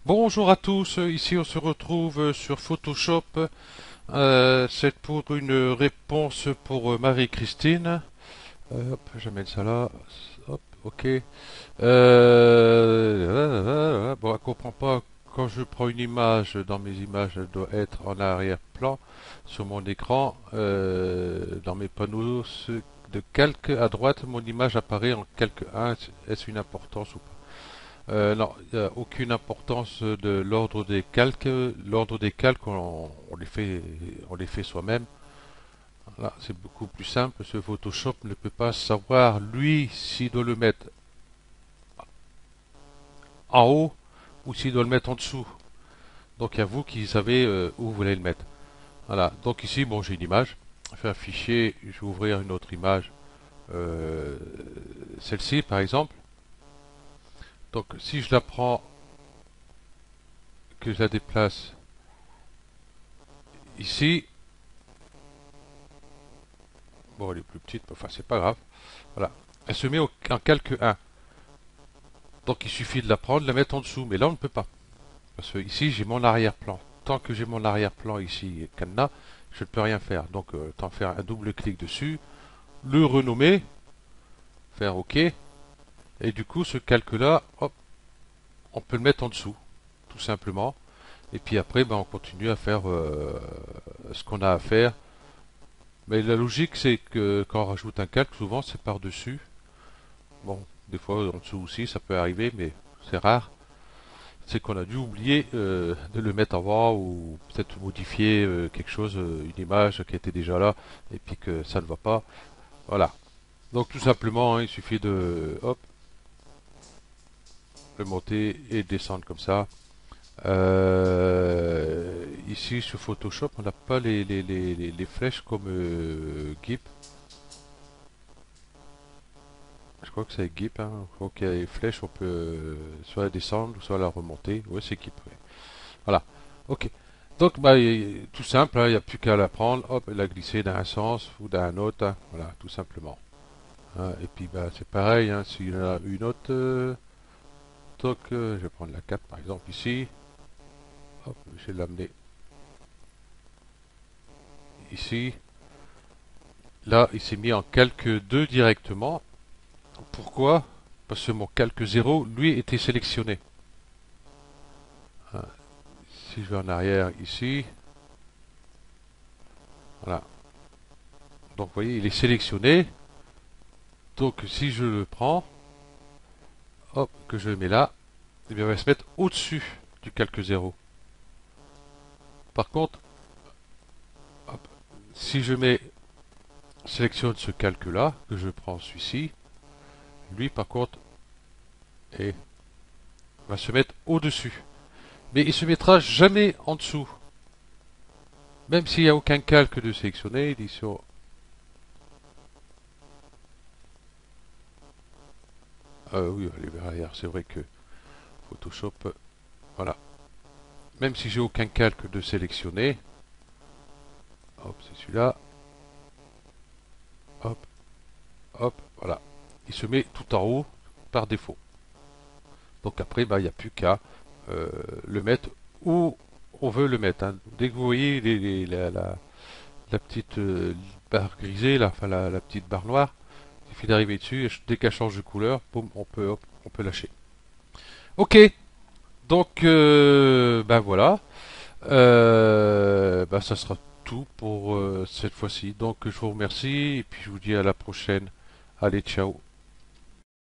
Bonjour à tous, ici on se retrouve sur Photoshop. C'est pour une réponse pour Marie-Christine. Hop, j'amène ça là. Hop, ok. Bon, elle comprend pas. Quand je prends une image, dans mes images, elle doit être en arrière-plan sur mon écran. Dans mes panneaux de calque à droite, mon image apparaît en calque 1. Est-ce une importance ou pas? Non, il n'y a aucune importance de l'ordre des calques. L'ordre des calques, on les fait soi-même. Là, c'est beaucoup plus simple. Ce Photoshop ne peut pas savoir, lui, s'il doit le mettre en haut ou s'il doit le mettre en dessous. Donc, il y a vous qui savez où vous voulez le mettre. Voilà. Donc ici, bon, j'ai une image. Je fais un fichier. Je vais ouvrir une autre image. Euh, Celle-ci, par exemple. Donc, si je la prends, que je la déplace ici, bon, elle est plus petite, enfin, c'est pas grave. Voilà. Elle se met en calque 1. Donc il suffit de la prendre, de la mettre en dessous. Mais là, on ne peut pas. Parce que ici, j'ai mon arrière-plan. Tant que j'ai mon arrière-plan ici, cadenas, je ne peux rien faire. Donc, tant faire un double clic dessus, le renommer, faire OK. Et du coup, ce calque-là, hop, on peut le mettre en dessous, tout simplement. Et puis après, ben, on continue à faire ce qu'on a à faire. Mais la logique, c'est que quand on rajoute un calque, souvent, c'est par-dessus. Bon, des fois, en dessous aussi, ça peut arriver, mais c'est rare. C'est qu'on a dû oublier de le mettre avant ou peut-être modifier quelque chose, une image qui était déjà là et puis que ça ne va pas. Voilà. Donc tout simplement, hein, il suffit de hop, le monter et descendre comme ça. Ici sur Photoshop, on n'a pas les flèches comme GIMP. Je crois que c'est GIMP. Hein. Je crois qu'il y a les flèches, on peut soit la descendre, soit la remonter. Ouais, c'est GIMP. Ouais. Voilà. Ok. Donc, bah, tout simple, hein, il n'y a plus qu'à la prendre, hop, et la glisser dans un sens ou dans un autre, hein, voilà, tout simplement. Hein, et puis, bah, c'est pareil, hein, s'il y en a une autre, toc, je vais prendre la 4 par exemple ici, hop, je vais l'amener ici. Là, il s'est mis en calque 2 directement. Pourquoi? Parce que mon calque 0, lui, était sélectionné. Hein, si je vais en arrière ici, voilà. Donc, vous voyez, il est sélectionné. Donc, si je le prends, hop, que je le mets là, eh bien, on va se mettre au-dessus du calque 0. Par contre, hop, si je sélectionne ce calque-là, que je prends celui-ci, lui, par contre, va se mettre au-dessus. Mais il se mettra jamais en dessous. Même s'il n'y a aucun calque de sélectionner, il dit sur... oui, allez vers l'arrière, c'est vrai que Photoshop, voilà. Même si j'ai aucun calque de sélectionner, hop, c'est celui-là, hop, hop, voilà. Il se met tout en haut par défaut. Donc après, bah, il n'y a plus qu'à le mettre où on veut le mettre. Hein. Dès que vous voyez la petite barre grisée, enfin la petite barre noire, il suffit d'arriver dessus et dès qu'elle change de couleur, boum, on peut lâcher. Ok, donc ben voilà, ben ça sera tout pour cette fois-ci. Donc je vous remercie et puis je vous dis à la prochaine. Allez, ciao.